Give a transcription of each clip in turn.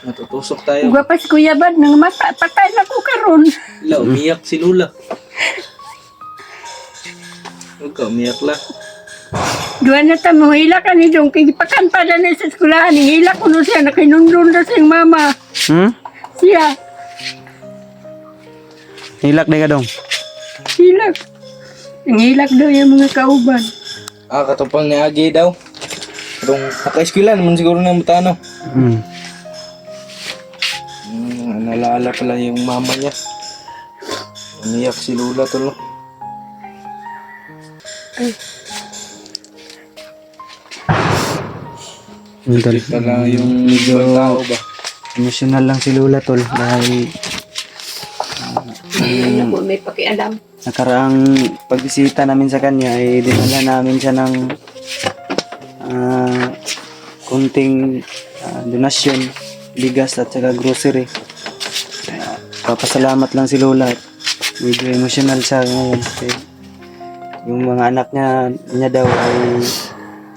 Matutusok tayo. Gwapas Kuya Bad, nang mata, patay na ko karon. Wala, umiyak si Lula. Huwag ka, umiyak la. Duwan na ta mo, hila ka ni Dong, kigipakan pa na sa eskulahan, hila ko no siya, nakinundun na siyang mama. Siya, Hilak na ka dong. hilak. Ang hilak daw yung mga kauban. Katupang ni Agi daw. Kung naka-eskwela naman siguro na mutano. Nalaala pala yung mama niya. Umiyak si Lula tol. Tol. Pala yung Medyo tao ba? emotional lang si Lula tol dahil Ano po, may pakialam. nakaraang pagbisita namin sa kanya ay dinala namin siya ng kunting donasyon, bigas at saka grocery. Papasalamat lang si Lola. Medyo emotional siya ngayon kasi yung mga anak niya daw ay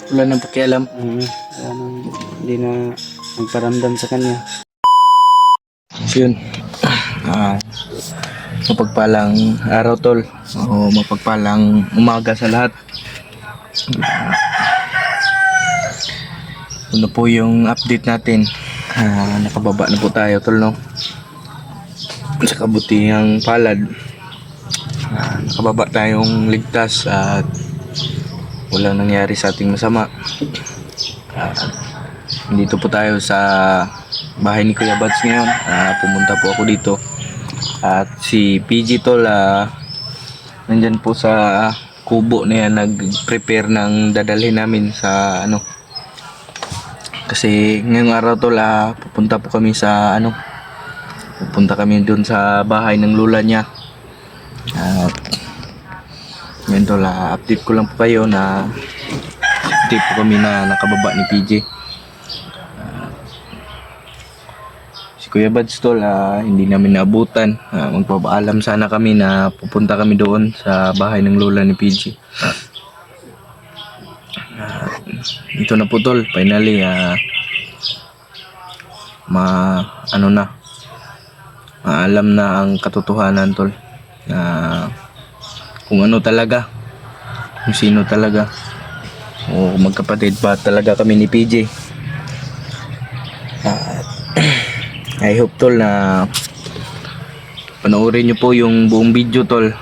Wala nang pakialam. hindi na nagparamdam sa kanya. So yun. Mapagpalang araw tol. O mapagpalang umaga sa lahat. Ano po yung update natin. Nakababa na po tayo tol no. Sa kabutihang palad. Nakababa tayong ligtas at walang nangyari sa ating masama. Dito po tayo sa bahay ni Kuya Bads ngayon. Pumunta po ako dito. At si PG tol, nandyan po sa kubo na yan, nag-prepare ng dadalhin namin sa ano. Kasi ngayong araw tol, pupunta po kami sa ano. Pupunta kami doon sa bahay ng lula niya. At ngayon tol, update ko lang po kayo na update po kami na nakababa ni PG. Si Kuya Bads tol, hindi namin naabutan. Magpapaalam sana kami na pupunta kami doon sa bahay ng lola ni PG. Ito na po tol, finally maalam na ang katotohanan tol. Kung ano talaga, kung sino talaga, o magkapatid ba talaga kami ni PJ. I hope tol na panoorin nyo po yung buong video tol.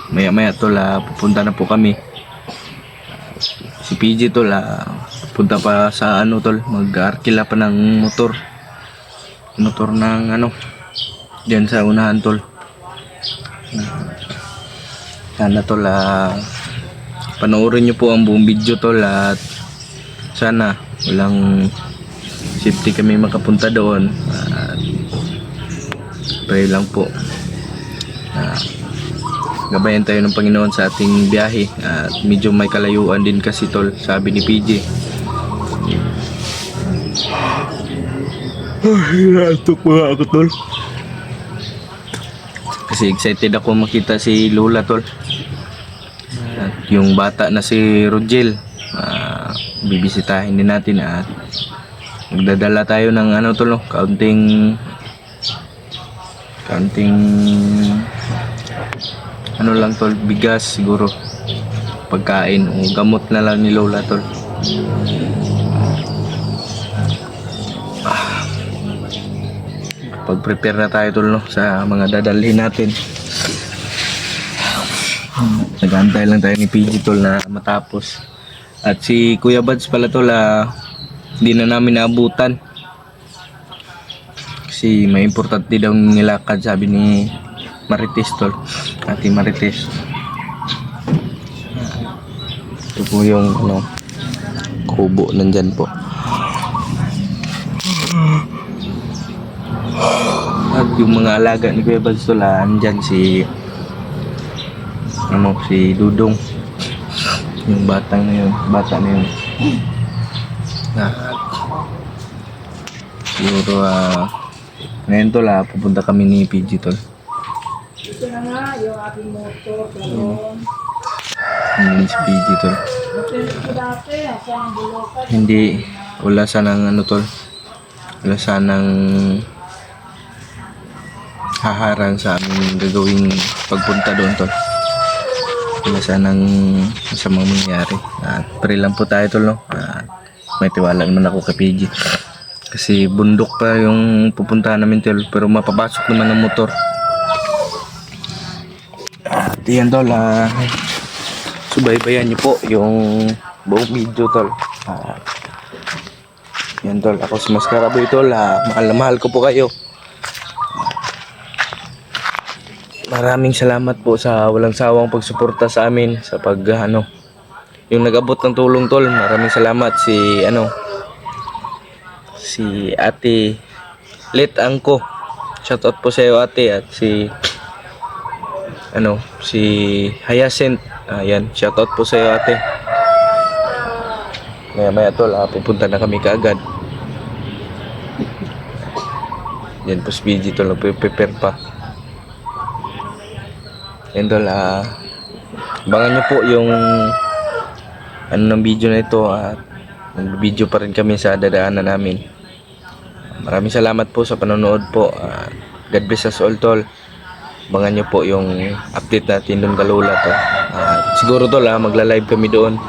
Maya maya tol, pupunta na po kami. Si PJ tol, pupunta pa sa ano tol, mag-arkila pa ng motor ng ano diyan sa unahan tol. Sana tol, panoorin nyo po ang buong video tol at sana walang safety kami makapunta doon. Pray lang po gabayan tayo ng Panginoon sa ating biyahe at medyo may kalayuan din kasi tol, sabi ni PJ. Hinaantok mga ako tol kasi excited ako makita si Lola tol at yung bata na si Rogel. Bibisitahin din natin at magdadala tayo ng ano tol, kaunting ano lang tol, bigas siguro, pagkain o gamot na lang ni Lola tol. Pag-prepare na tayo tol no, sa mga dadalhin natin. Nag-aantay lang tayo ni PG tol na matapos. At si Kuya Bads pala tol, hindi na namin naabutan kasi may importante daw nilakad, sabi ni Marites tol, Ate Marites. Ito po yung ano, kubo nandyan po. At yung mga alaga ni Kuya Bads tol, andyan si Dudong, yung bata na yun. Siguro ngayon tol, pupunta kami ni PG tol. Ito na nga, yung aking motor, Hindi si PG tol. dati, asang bulokan. Hindi, wala sanang ano tol, wala sanang haharang sa aming gagawing pagpunta doon tol. Wala sanang masamang mangyari. At pray lang po tayo tol, no? At may tiwala naman ako kay PG. Kasi bundok pa yung pupuntahan namin tol, pero mapapasok naman ng motor. At yan tol, subaybayan niyo po yung buong video tol. Yan tol, ako si Maskaraboy tol, mahal na mahal ko po kayo. Maraming salamat po sa walang sawang pagsuporta sa amin sa pag yung nag-abot ng tulong tol. Maraming salamat si Ate Lit Angko. Shoutout po sa iyo ate, at si Hyacinth. Ayan, shoutout po sa iyo ate. Maya tol, pupunta na kami kaagad. Yan po si BG tol, prepare pa. Yan tol, abangan nyo po yung ng video na ito, at mag-video pa rin kami sa dadaanan namin. Maraming salamat po sa panonood po. God bless us all tol. Abangan nyo po yung update natin doon Kalula to. Siguro tol, magla-live kami doon.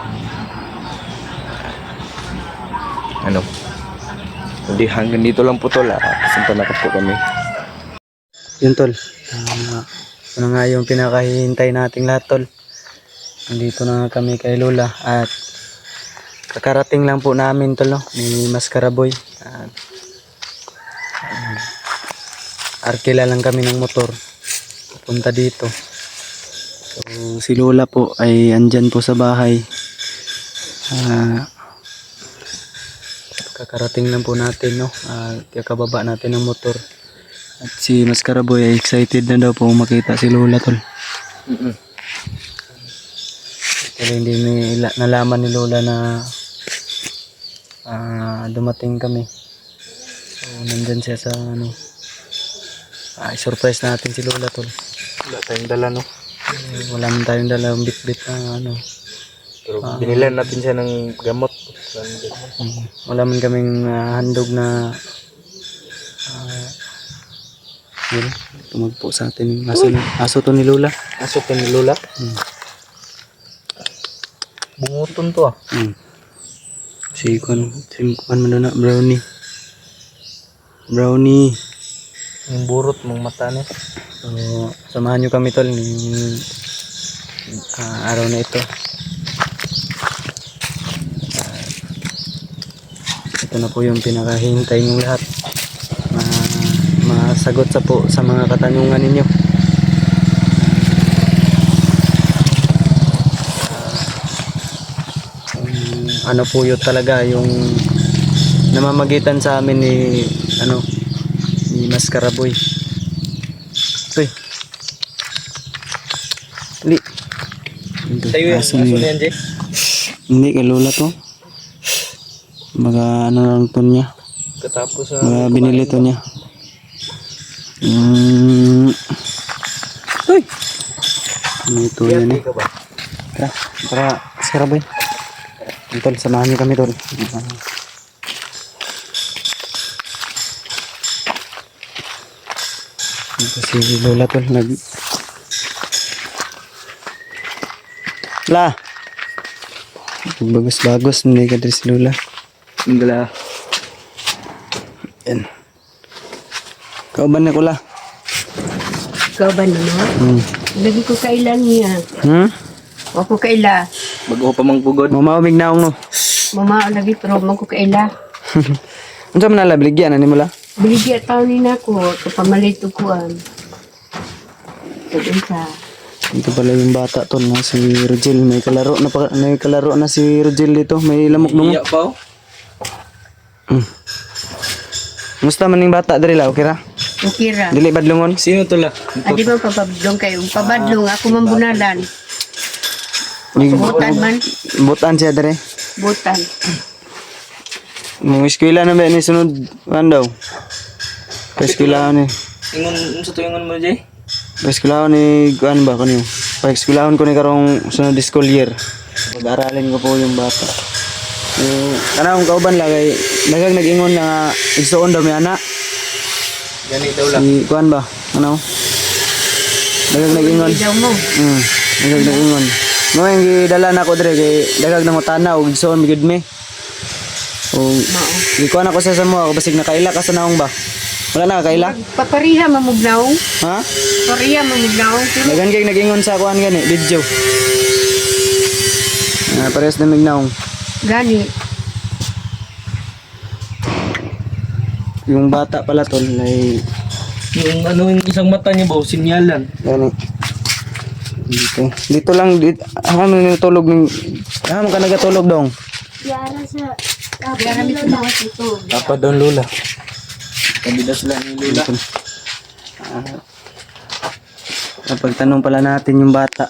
Hindi, hanggang dito lang po tol. Kasunta na po kami. Yun tol, ano nga yung pinakahihintay nating lahat tol. Nandito na kami kay Lola at kakarating lang po namin tol, no? Ni Maskaraboy. At arkila lang kami ng motor punta dito. So si Lola po ay andyan po sa bahay. Kakarating lang po natin, no? Kakababa natin ng motor. At si Maskaraboy ay excited na daw po makita si Lola tol. Pero hindi nalaman ni Lola na dumating kami. So nandyan siya sa surprise natin si Lola tol. Wala tayong dala, no? Wala man tayong dalang bit-bit na Pero binilan natin siya ng gamot. Wala man kaming handog na yun, tumagpo sa atin. Aso to ni Lola. Aso to ni Lola? Bunguton to Si Kwan man na brownie. Brownie. Yung burot mong mata niya. So, samahan nyo kami tol ng araw na ito. Ito na po yung pinakahintay ng lahat. Masagot sa mga katanungan ninyo. Ano po yun talaga yung namamagitan sa amin ni Maskaraboy. Uy. Hindi. Tayo yan, aso na yan, Jay. Hindi, kay Lola to. Mga lang to niya. Katapos Mga binili to niya. Uy! Ano ito yan eh. Tara, Maskaraboy. Tol, samahan niyo kami tol. Si Lola tol La. Bagus-bagus hindi ka si Lola. Enggak. Yan. Kauban na ko la. Ikaw ba naman? Lagi ko kailan niya. Ako kaila. Bago pa mang pugod. Mamawig na akong no. Mama lagi pero man ko kaila. Unsa man nala biligyan ani mo la? Biligya taon ni nako kapamalit kuan. Sa Ito pala yung bata tol na si Rogel. May kalaro na si Rogel dito. May lamok dungo. Iya pa. Musta man ning bata diri la, okay ra? okay ra. Dili badlongon. Sino to la? Adi ba pabadlong kayo? Pabadlong ako mambunalan. Butan man. Butan siya diri. Butan. Mo eskwela na ba ni sunod kan daw? Eskwela ni. Ingon unsa to ingon mo, Jay? Eskwela ni kan ba kanyo? Pa eskwelahon ko ni karong sunod school year. Pag-aralin ko po yung bata. Kanang kauban lang kay daghang nag-ingon nga igsuon daw may ana. Gani daw lang. Si kuan ba? Ano? Daghang nag-ingon. Daw mo. Daghang nag-ingon. Mo yung gidala na ko dire kay daghang nangutana og igsuon mi gid mi. O gikuan ako sa mo ako basig nakaila ka sa naong ba? Wala na kaila? Papariha mamugnaw. Ha? Pariha mamugnaw. Daghang kay nag-ingon sa kuan gani video. Pares na mignaong. Gani. Yung bata pala tol ay Yung ano yung isang mata niya ba, sinyalan. gani. Dito lang dito ano ni tulog ng ka nagatulog dong. Kaya namin sa mga ito. Dapat daw Lola. Kabidas lang ni Lola. Napagtanong pala natin yung bata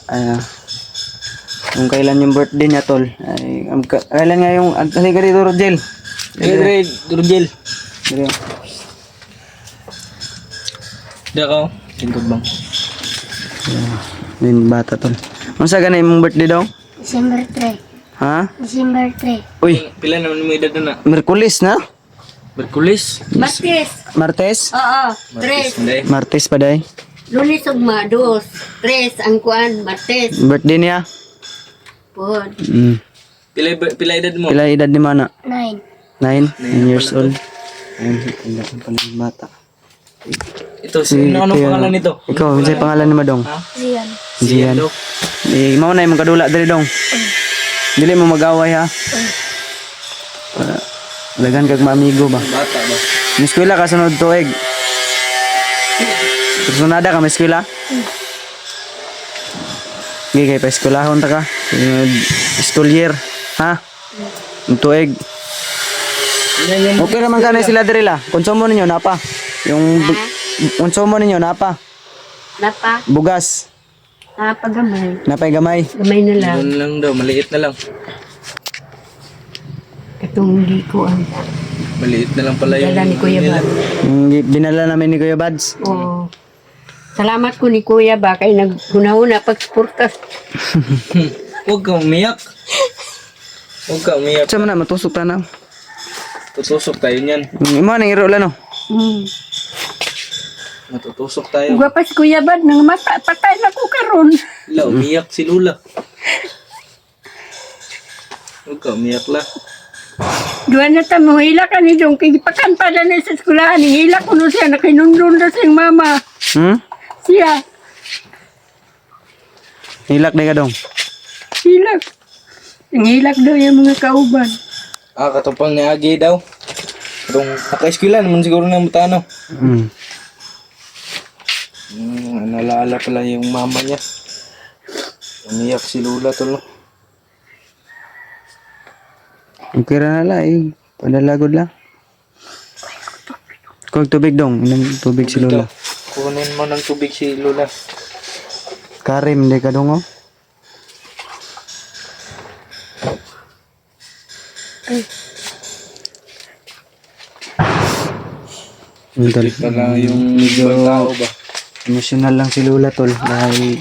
kung kailan yung birthday niya tol ay kailan nga yung halika dito Rogel. Durgel. Dire. Di ako. Tingkod bang. Yung bata tol. Ano sa ganay mong birthday daw? December 3. Ha? December 3. Uy, Pila naman mo edad na? Merkulis na? Merkulis. Martes. Martes? Oo. 3. Hindi. Martes pa day. Lunes ugma. 2. 3. Ang kuan. Martes. Birthday niya? Pod. Pila edad mo? Pila edad ni Mana? 9. 9 years old. Ayun, tanda ko pala yung bata. Ito, anong pangalan nito? Ikaw, ano pangalan ni Madong? Zian. Jian. daw. Mau na yung kadula dali dong. Dili mo mag-away ha. Para lagan kag maamigo ba. Bata ba? May eskwela ka sunod tuig. Sunada ka may eskwela? Hindi kay pa eskwelahon ta ka. Sunod school year. Ha? Yung tuig. Okay naman ka na sila diri la. Konsumo ninyo napa. Yung konsumo ninyo napa. Napa. Bugas. Pagamay. Napay gamay. Gamay na lang. Doon lang daw, maliit na lang. Katong di ko ang Maliit na lang pala yung dala ni Kuya nila. Bab. Yung binala namin ni Kuya Bads. Oo. Salamat ko ni Kuya ba kay naghuna-huna pagsuportas. Huwag kang umiyak. Huwag kang umiyak. Sa man na matusok ta na. Tutusok tayo niyan. Imo nang iro la no. Matutusok tayo. Ugwa pa si Kuya Bad nang mata patay na ko karon. La, umiyak si Lula. Huwag ka umiyak la. Duwan na ta mo hila ka ni Dong kay pakan pa na sa eskwelahan hila ko no siya nakinundon na siyang mama. Siya Hilak na ka dong. hilak. Ang hilak daw yung mga kauban. Katupang ni Agi daw. Kung naka-eskwela naman siguro ng Butano. Nalaala pala yung mama niya. Umiyak si Lula tol. Okay ra na la eh. Padalagod lang. Kung tubig dong. Inom tubig si Lola. Kunin mo ng tubig si Lula. Karim di ka dong oh. Tol. Pala yung medyo tao ba? Emotional lang si Lola tol dahil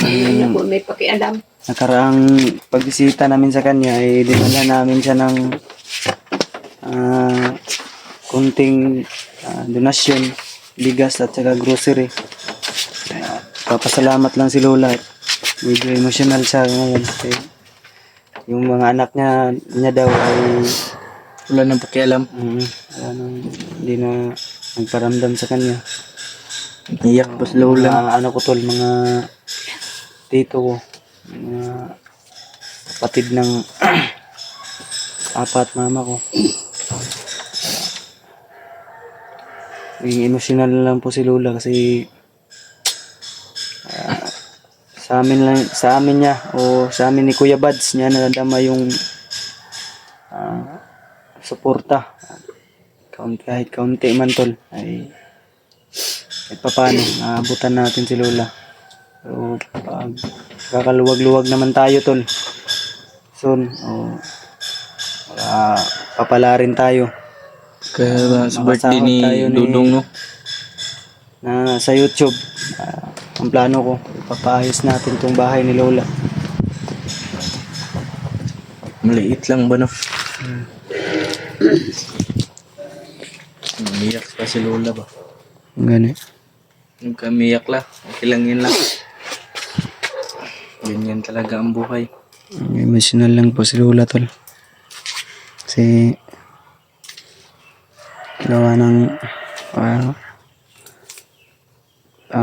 Ano po may pakialam. nakaraang pagbisita namin sa kanya ay dinala namin siya ng kunting donasyon, bigas at saka grocery. Papasalamat lang si Lola. Medyo emotional siya ngayon. Kasi yung mga anak niya daw ay Wala nang pakialam. wala nang, hindi na nagparamdam sa kanya. Iyak pa si Lola. Mga ano ko tol, mga tito ko, mga kapatid ng apat mama ko. Naging emotional lang po si Lola kasi sa amin niya o sa amin ni Kuya Bads niya nadama yung suporta. Kahit kaunti man tol ay kahit paano naabutan natin si Lola. So pag kakaluwag-luwag naman tayo tol soon papala rin tayo. Kaya sa birthday Makasahod ni tayo Dudong no. Na sa YouTube ang plano ko ipapaayos natin tong bahay ni Lola. Maliit lang ba no? Umiyak pa si Lola ba? Gani. Huwag ka umiyak la. Okay lang yun lang. Ganyan talaga ang buhay. Emotional lang po si Lola, tol. Kasi gawa ng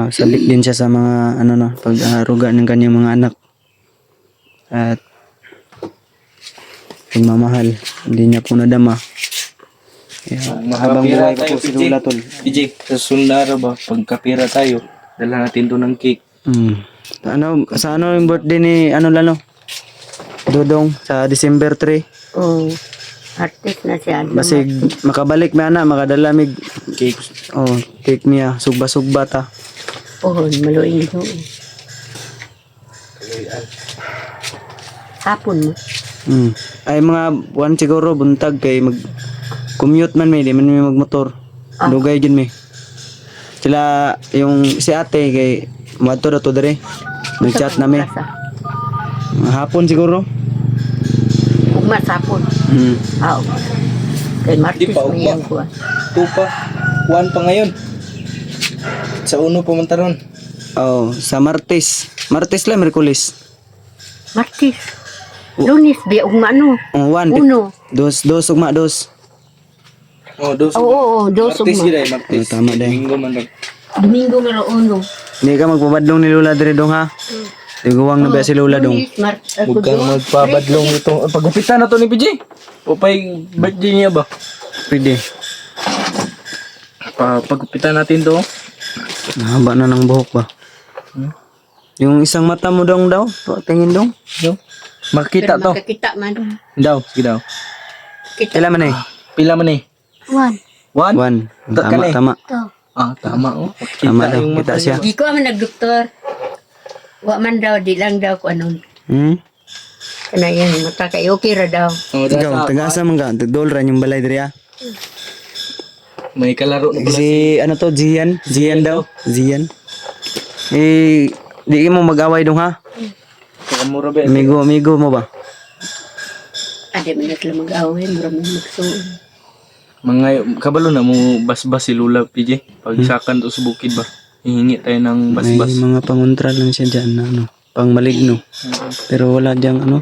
sabik din siya sa mga ano no, pag-aruga ng kanyang mga anak. At pagmamahal, hindi niya po nadama. Kaya, habang buhay pa po si Lola, tol. PJ, sa sundaro ba? Pagkapira tayo, dala natin to ng cake. Ano, sa ano yung birthday ni ano lalo? Dudong sa December 3. Oh, artist na siya. Basig makabalik may ana, makadala mig Cake. oh, cake niya, sugba-sugba ta. Oh, maluing ito. Hapon mo. Ay mga buwan siguro buntag kay mag commute man may di man may magmotor. Dugay jud may. Sila yung si ate kay madto daw to dire. Nag-chat na may. Hapon siguro. Ugma sapon. Kay Martis Di pa, may ugma. ang kuha. Tupa. Juan pa ngayon. Sa uno pumunta ron. Oh, sa Martes. Martes la Miyerkules. Martis. Lunis, biya ugma ano. Oh, one. Uno. Dos ugma dos. Oh, dos. Oo, dos Martes ugma. yun ay, Martes. Oh, tama din. Domingo man ron. Domingo nga uno. Hindi ka magpabadlong ni Lola dire dong ha. Tiguwang na ba si Lola dong? Lunis, Huwag kang magpabadlong ito. Pagupitan na to ni PJ. O pa'y birthday niya ba? Pwede. Pagupitan natin to. Nahaba na ng buhok ba? Yung isang mata mo dong daw? Tingin dong? No? Makita to. Makakita man. Daw, sige daw. Kita. Kailan man eh? Pila man eh? One. One? One. Tak Tama, ka na eh. tama. To. Tama oh. Tama daw, yung kita mata siya. niya. Di ko man nagdoktor. Wa man daw, di lang daw ko anon. Kana yan, mata kay okay ra daw. Oh, Ikaw, taga-asa man ka? Tagdol rin yung balay diri ha? may kalaro na pala. Si, ano to, Zian? Zian daw? Zian? Eh, di mo mag-away dong ha? Kamura ba? Amigo mo ba? Ade man na sila mag-away, mura man magsuon. Mga kabalo na mo basbas si Lula PJ. Pag sakan to sa bukid ba? Hihingi tayo ng May basbas. mga pangontra lang siya dyan na ano, pang maligno. Pero wala diyang ano.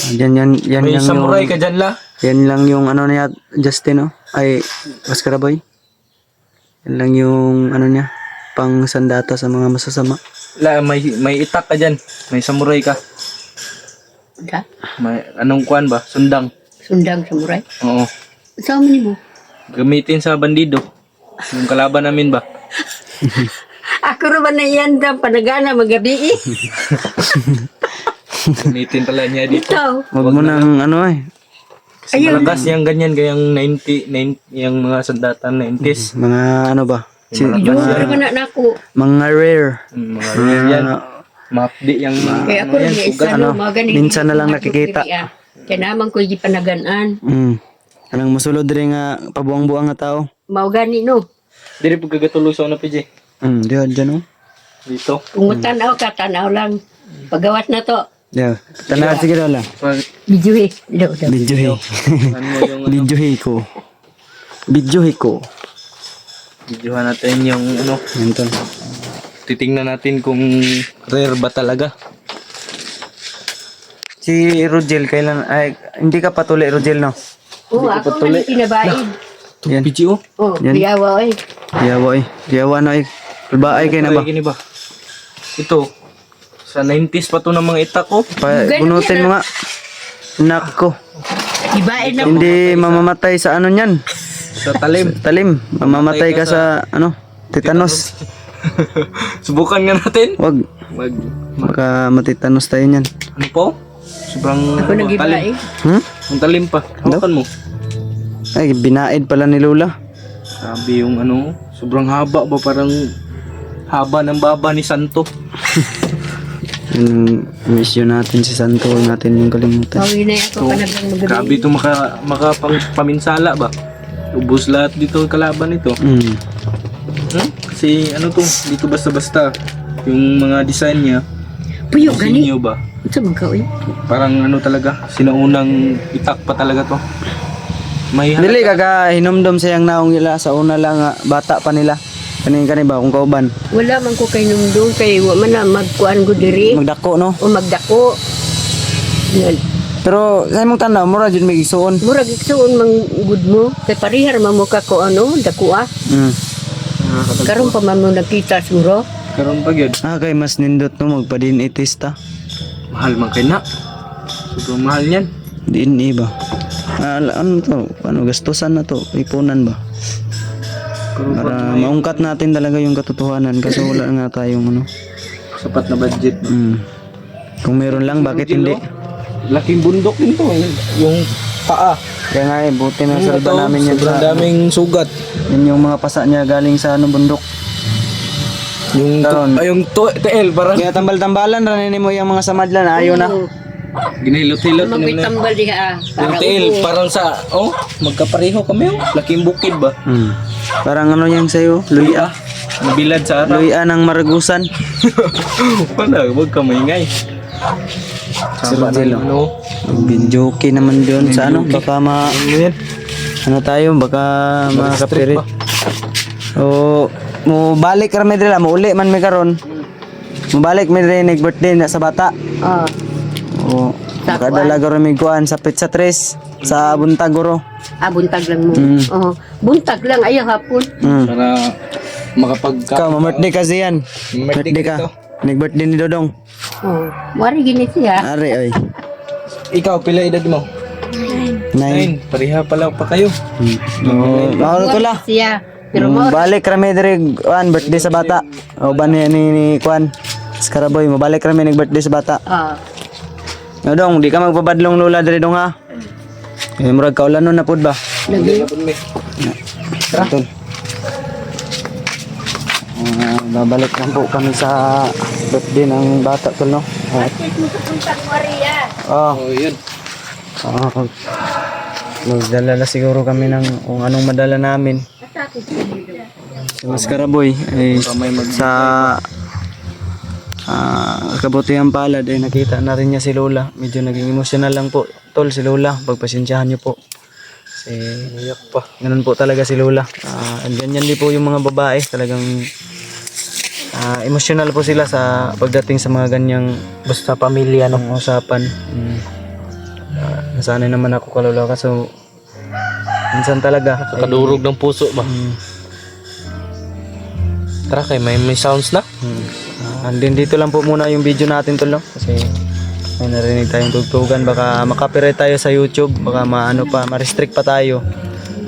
Yan May yung, samurai ka dyan la. yan lang yung ano niya, Justin, oh. Ay, Oscar Boy. Yan lang yung ano niya, pang sandata sa mga masasama. La, may itak ka dyan. May samurai ka. Da? May anong kuan ba? Sundang. Sundang samurai. Oo. Sa man mo? Gamitin sa bandido. Yung kalaban namin ba? Ako ra man na yan daw panagana magabi eh. Gamitin pala niya dito. Ito. Huwag mo nang ano eh. Kasi malakas yung ganyan, gayang 90, yung mga sandatan 90s. Mga ano ba? Iduro man na nako. Mga rare. Mga real yan. Mapdi yung Kaya ako rin isa ano, no, mga ganito. minsan na lang nakikita. Kaya naman ko di panaganaan. Anong musulod rin nga pabuang-buang nga tao. Mao gani no. Dili po gagatulusaw na PJ. Diyan dyan oh. Dito. Kung tanaw ka, tanaw lang. Pagawas na to. Diyan. Tanaw sige daw lang. Pag Bijuhi. Daw. Videohi. ano mo yung Videohi ko. Videohi ko. videohan natin yung ano, Yan tol. titingnan natin kung rare ba talaga. Si Rogel, kailan, ay, hindi ka patuloy Rogel no? Oo, ako man yung pinabain. Yan. PG oh. Oo, Yan. biyawa eh. Diyawa na ay. Baay kayo na ba? Gini ba? Ito. Sa 90s pa to ng mga itak oh. Bunutin mo nga. Nako. Ibain na. Hindi mamamatay sa ano niyan. Sa talim. Talim. Mamamatay ka sa ano? Tetanos. Subukan nga natin. Wag. Baka matitanos tayo niyan. Ano po? Sobrang Ako nag-iba talim. eh. Ang talim pa. Hawakan mo. Ay, binaid pala ni Lola. Sabi yung ano, sobrang haba ba, parang haba ng baba ni Santo. Yung mission natin si Santo, huwag natin yung kalimutan. Bawi na ako panagang magabi. Grabe ito makapaminsala ba? Ubus lahat dito kalaban nito. Kasi ano to, dito basta-basta. Yung mga design niya, Puyo gani. inyo ba? Ito magkawin. Parang ano talaga, sinaunang itak pa talaga to. May Dili kaga hinumdum sayang naong nila sa una lang nga bata pa nila. Kani ba kung kauban? Wala man ko kay numdong kay wa man na magkuan ko diri Magdako no. o magdako. Pero sa imong tanaw mura jud may igsuon. Murag igsuon mang good mo kay parihar man mo ka ko ano dako ah. Karon pa man mo nakita siguro. karon pa gyud. Kay mas nindot no magpa-DNA test ta. Mahal man kay na. Sobrang mahal niyan. DNA ba? Ano to? Ano gastusan na to? Ipunan ba? Para maungkat natin talaga yung katotohanan kasi wala nga tayong ano. Sapat na budget. Kung meron lang bakit hindi? Laking bundok din to, yung paa. Kaya nga buti na salba namin yan Sobrang sa daming sugat. yun yung mga pasa niya galing sa ano bundok. Yung Karon. yung TL parang Kaya tambal-tambalan ranin mo yung mga samadlan ayaw na. ginahilot-hilot Magmay na. tambal diha Yung TL parang sa magkapareho kami laking bukid ba? Parang ano yan sa'yo? Luya. Nabilad sa araw. Luya ng Maragusan. Wala, wag ka maingay. Sama na Silo. ano. Video okay naman doon sa ano. Baka ano tayo, baka makapirit. O, mo balik kami dila, mo uli man may karon. Mo balik mi rin nag-birthday na sa bata. Ah, O, makadala garo mi kuan sa pizza tres sa Buntaguro. buntag lang mo. Oh, buntag lang ayaw hapon. Para makapagka. Ikaw, ma-birthday kasi yan. Birthday ka. Nag-birthday ni Dodong. Oh, wari gini siya. Ari, ay. Ikaw pila edad mo? 9. 9. Pareha pa lang pa kayo. Mauro ko la. Siya. Pero mo Balik kami diri kuan birthday sa bata. O ba ni kuan? Skaraboy, mabalik kami nag-birthday sa bata. Dodong, di ka magpabadlong lula diri dong ha. Murag kaulan nun na pud ba? lagi. Tol. Babalik lang po kami sa birthday ng bata tol no. Buntag Maria. Oh, yun. magdala na siguro kami ng kung anong madala namin. Si Mas Karaboy ay sa kabutihan palad ay nakita na rin niya si Lola. Medyo naging emotional lang po tol si Lola. Pagpasensyahan niyo po. Kasi iyak pa. Ganun po talaga si Lola. Ganyan din po yung mga babae. Talagang emotional po sila sa pagdating sa mga ganyang basta pamilya ng usapan. Nasanay naman ako kalula kaso minsan talaga Kakadurog ng puso ba? Tara kay may sounds na. andin dito lang po muna yung video natin tol no? Kasi may narinig tayong tugtugan baka makapiright tayo sa YouTube baka ma-restrict pa tayo.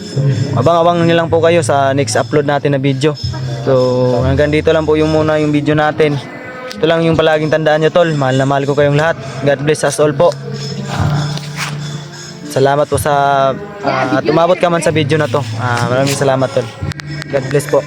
So, abang-abang nilang po kayo sa next upload natin na video. So hanggang dito lang po yung muna yung video natin. Ito lang yung palaging tandaan nyo tol, mahal na mahal ko kayong lahat. God bless us all po. Salamat po sa at umabot ka man sa video na to. Maraming salamat tol. God bless po.